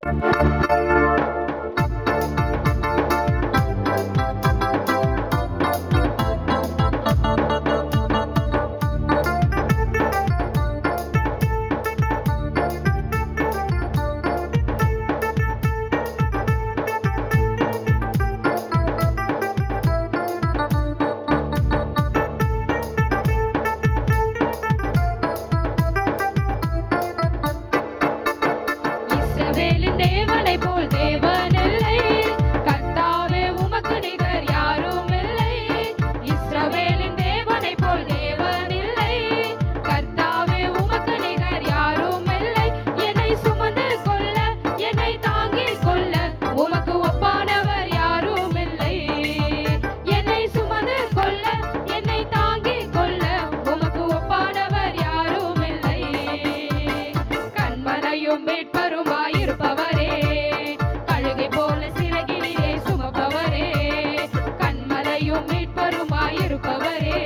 இஸ்ரவேலின் தேவனைப் போல் தேவன் இல்லை. கர்த்தாவே உமக்கு நிகர் யாரும் இல்லை. இஸ்ரவேலின் தேவனைப் போல் தேவன் இல்லை. கர்த்தாவே உமக்கு நிகர் யாரும் இல்லை. என்னை சுமந்து கொள்ள, என்னை தாங்கிக் கொள்ள உமக்கு ஒப்பானவர் யாரும் இல்லை. என்னை சுமந்து கொள்ள, என்னை தாங்கிக் கொள்ள உமக்கு ஒப்பானவர் யாரும் இல்லை. கண்மலையும் மீட்பருமாயிருப்பவரே, கழுகை போல சிறகினிலே சுமப்பவரே. கண்மலையும் மீட்பருமாயிருப்பவரே,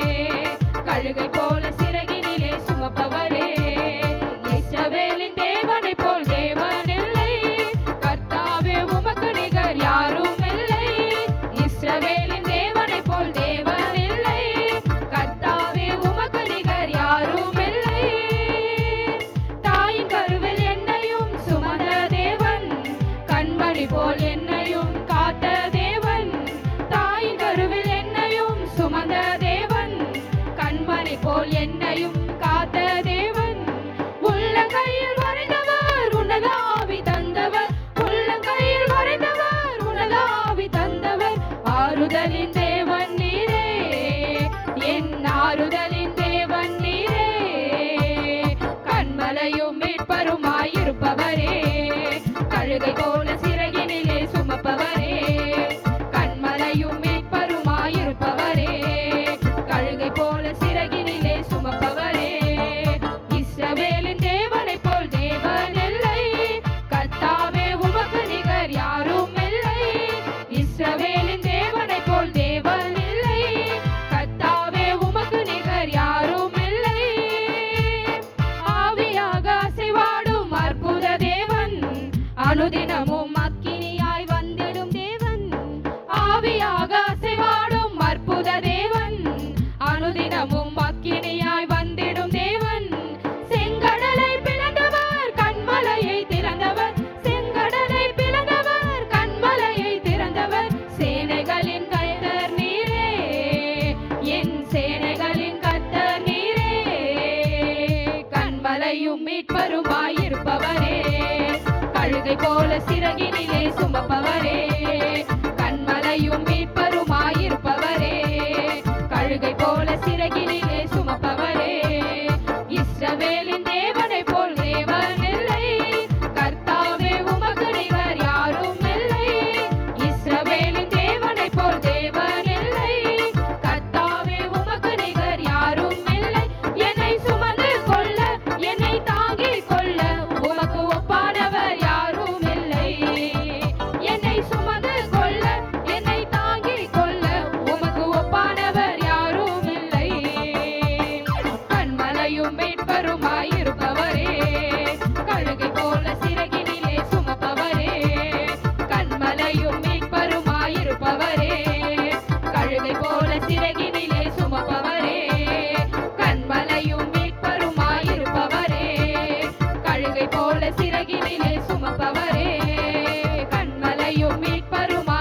கழுகை போல சிறகினிலே சுமப்பவரே. இஸ்ரவேலின் தேவனைப் போல் தேவன் இல்லை. கர்த்தாவே உமக்கு நிகர் யாரும் இல்லை. இஸ்ரவேலின் தேவனைப் போல் தேவன் இல்லை. கர்த்தாவே உமக்கு நிகர் யாரும் இல்லை. தாயின் கருவில் என்னையும் சுமந்த தேவன், கண்மணி போல் என்னையும் காத்த தேவன். தாயின் கருவில் என்னையும் சுமந்த தேவன், கண்மணி போல் என்னையும் காத்த தேவன். உள்ளங்கையில் வரைந்தவர் உன்னத ஆவி தந்தவர். உள்ளங்கையில் வரைந்தவர் உன்னத ஆவி தந்தவர். ஆறுதலின் தேவன் நீரே, என் ஆறுதலின் தேவன் நீரே. கண்மலையும் மீட்பருமாயிருப்பவரே, கழுகை போல சிறகினிலே சுமப்பவரே. கண்மலையும் மீட்பருமாயிருப்பவரே, கழுகை போல சிறகினிலே சுமப்பவரே. இஸ்ரவேலின் தேவனைப் போல் தேவன் இல்லை. கர்த்தாவே உமக்கு நிகர் யாரும் இல்லை. இஸ்ரவேலின் தேவனைப் போல் தேவன் இல்லை. கர்த்தாவே உமக்கு நிகர் யாரும் இல்லை. ஆவியாக அசைவாடும் அற்புத தேவன், அனுதினமும் அக்கினியாய் வந்திடும் தேவன். ஆவியாக அசைவாடும் அற்புத தேவன், அனுதினமும் அக்கினியாய் வந்திடும் தேவன். செங்கடலை பிளந்தவர், கண்மலையை திறந்தவர். செங்கடலை பிளந்தவர், கண்மலையை திறந்தவர். சேனைகளின் கர்த்தர் நீரே, என் சேனைகளின் கர்த்தர் நீரே. கண்மலையும் மீட்பருமாயிருப்பவரே, கழுகை போல சிறகினிலே சுமப்பவரே. கண்மலையும் மீட்பருமாயிருப்பவரே, கழுகை போல சிறகினிலே சுமப்பவரே. இஸ்ரவேலின் தேவனைப் போல் தேவன் இல்லை. கர்த்தாவே உமக்கு நிகர் யாரும் இல்லை. இஸ்ரவேலின் தேவனைப் போல் தேவன் இல்லை. கர்த்தாவே உமக்கு நிகர் யாரும் இல்லை. என்னை சுமந்து கொள்ள, என்னை தாங்கிக் கொள்ள உமக்கு ஒப்பானவர் யாரும் இல்லை. என்னை சுமந்து கொள்ள, என்னை தாங்கிக் கொள்ள உமக்கு ஒப்பானவர் யாரும் இல்லை. கண்மலையும் மீட்பருமாயிருப்பவரே, கழுகை போல சிறகினிலே சுமப்பவரே. கண்மலையும் மீட்பருமாயிருப்பவரே, கழுகை போல சிறகினிலே சுமப்பவரே. கண்மலையும் மீட்பருமாயிருப்பவரே, கழுகை போல சிறகினிலே சுமப்பவரே. கண்மலையும் மீட்பருமாயிருப்பவரே,